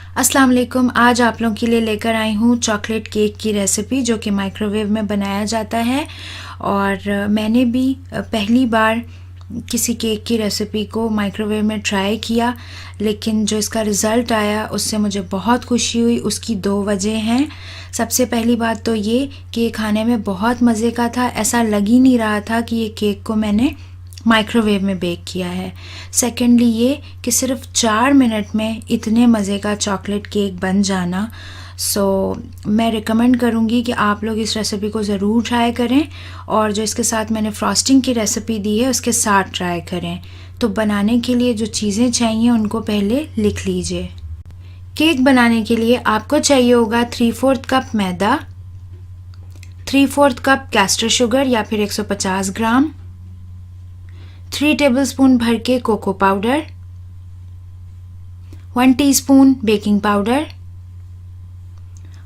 अस्सलाम वालेकुम। आज आप लोगों के लिए लेकर आई हूँ चॉकलेट केक की रेसिपी जो कि माइक्रोवेव में बनाया जाता है। और मैंने भी पहली बार किसी केक की रेसिपी को माइक्रोवेव में ट्राई किया, लेकिन जो इसका रिज़ल्ट आया उससे मुझे बहुत खुशी हुई। उसकी दो वजह हैं। सबसे पहली बात तो ये कि ये खाने में बहुत मज़े का था, ऐसा लग ही नहीं रहा था कि ये केक को मैंने माइक्रोवेव में बेक किया है। सेकेंडली ये कि सिर्फ 4 मिनट में इतने मज़े का चॉकलेट केक बन जाना। मैं रिकमेंड करूँगी कि आप लोग इस रेसिपी को ज़रूर ट्राई करें, और जो इसके साथ मैंने फ्रॉस्टिंग की रेसिपी दी है उसके साथ ट्राई करें। तो बनाने के लिए जो चीज़ें चाहिए उनको पहले लिख लीजिए। केक बनाने के लिए आपको चाहिए होगा 3/4 कप मैदा, 3/4 कप कैस्टर शुगर या फिर 150 ग्राम, 3 टेबलस्पून भर के cocoa powder, 1 teaspoon baking powder,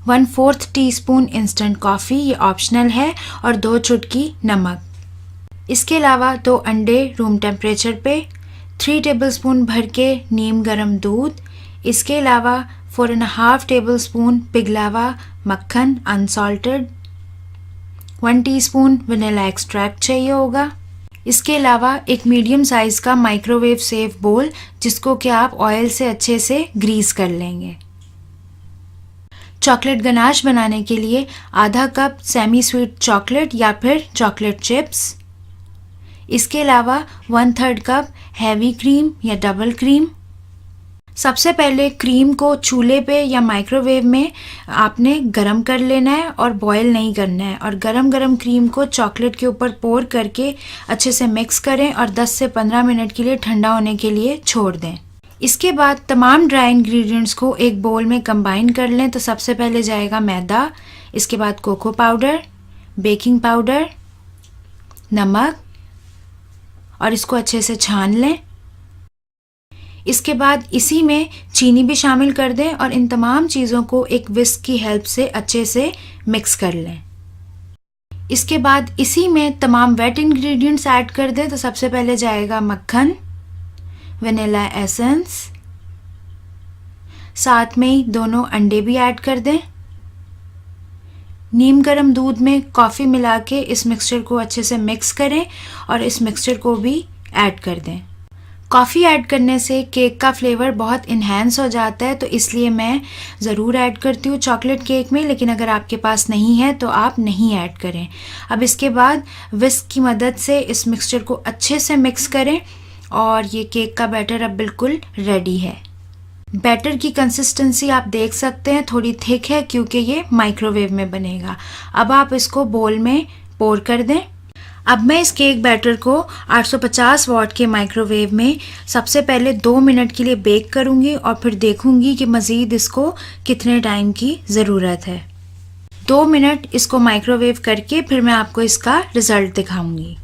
1/4 teaspoon instant coffee, ये ऑप्शनल है, और 2 चुटकी नमक। इसके अलावा 2 अंडे रूम टेम्परेचर पे, 3 टेबलस्पून भर के नीम गर्म दूध। इसके अलावा 4.5 टेबलस्पून पिघला हुआ मक्खन अनसॉल्टेड, 1 टीस्पून वनीला एक्सट्रैक्ट चाहिए होगा। इसके अलावा एक मीडियम साइज़ का माइक्रोवेव सेफ बोल, जिसको कि आप ऑयल से अच्छे से ग्रीस कर लेंगे। चॉकलेट गनाश बनाने के लिए आधा कप सेमी स्वीट चॉकलेट या फिर चॉकलेट चिप्स। इसके अलावा 1/3 कप हैवी क्रीम या डबल क्रीम। सबसे पहले क्रीम को चूल्हे पे या माइक्रोवेव में आपने गरम कर लेना है और बॉईल नहीं करना है, और गरम गरम क्रीम को चॉकलेट के ऊपर पोर करके अच्छे से मिक्स करें और 10 से 15 मिनट के लिए ठंडा होने के लिए छोड़ दें। इसके बाद तमाम ड्राई इंग्रेडिएंट्स को एक बोल में कंबाइन कर लें। तो सबसे पहले जाएगा मैदा, इसके बाद कोको पाउडर, बेकिंग पाउडर, नमक, और इसको अच्छे से छान लें। इसके बाद इसी में चीनी भी शामिल कर दें और इन तमाम चीज़ों को एक विस्क की हेल्प से अच्छे से मिक्स कर लें। इसके बाद इसी में तमाम वेट इंग्रेडिएंट्स ऐड कर दें। तो सबसे पहले जाएगा मक्खन, वनीला एसेंस, साथ में ही दोनों अंडे भी ऐड कर दें। नीम गर्म दूध में कॉफ़ी मिला के इस मिक्सचर को अच्छे से मिक्स करें और इस मिक्सचर को भी ऐड कर दें। कॉफ़ी ऐड करने से केक का फ्लेवर बहुत इन्हेंस हो जाता है, तो इसलिए मैं ज़रूर ऐड करती हूँ चॉकलेट केक में, लेकिन अगर आपके पास नहीं है तो आप नहीं ऐड करें। अब इसके बाद विस्क की मदद से इस मिक्सचर को अच्छे से मिक्स करें और ये केक का बैटर अब बिल्कुल रेडी है। बैटर की कंसिस्टेंसी आप देख सकते हैं, थोड़ी थिक है क्योंकि ये माइक्रोवेव में बनेगा। अब आप इसको बोल में पोर कर दें। अब मैं इस केक बैटर को 850 वाट के माइक्रोवेव में सबसे पहले 2 मिनट के लिए बेक करूंगी और फिर देखूंगी कि मज़ीद इसको कितने टाइम की ज़रूरत है। 2 मिनट इसको माइक्रोवेव करके फिर मैं आपको इसका रिज़ल्ट दिखाऊंगी।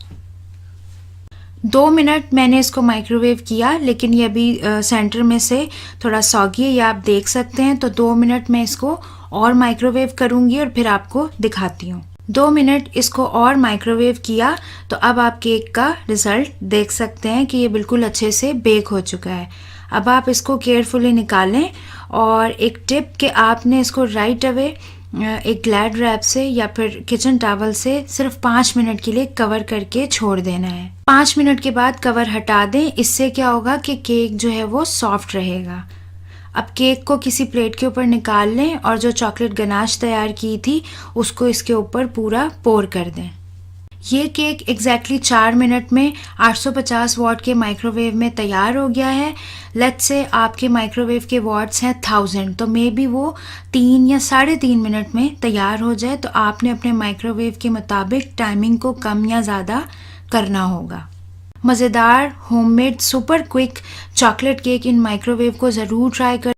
2 मिनट मैंने इसको माइक्रोवेव किया, लेकिन ये अभी सेंटर में से थोड़ा सॉगी है, ये आप देख सकते हैं। तो 2 मिनट मैं इसको और माइक्रोवेव करूंगी और फिर आपको दिखाती हूँ। 2 मिनट इसको और माइक्रोवेव किया तो अब आप केक का रिज़ल्ट देख सकते हैं कि ये बिल्कुल अच्छे से बेक हो चुका है। अब आप इसको केयरफुली निकालें और एक टिप कि आपने इसको राइट अवे एक ग्लैड रैप से या फिर किचन टॉवल से सिर्फ 5 मिनट के लिए कवर करके छोड़ देना है। 5 मिनट के बाद कवर हटा दें। इससे क्या होगा कि केक जो है वो सॉफ्ट रहेगा। अब केक को किसी प्लेट के ऊपर निकाल लें और जो चॉकलेट गनाश तैयार की थी उसको इसके ऊपर पूरा पोर कर दें। ये केक एग्जैक्टली 4 मिनट में 850 वाट के माइक्रोवेव में तैयार हो गया है। लेट्स से आपके माइक्रोवेव के वाट्स हैं 1000, तो मे बी वो 3 या 3.5 मिनट में तैयार हो जाए। तो आपने अपने माइक्रोवेव के मुताबिक टाइमिंग को कम या ज़्यादा करना होगा। मज़ेदार homemade super quick chocolate cake इन माइक्रोवेव को ज़रूर ट्राई कर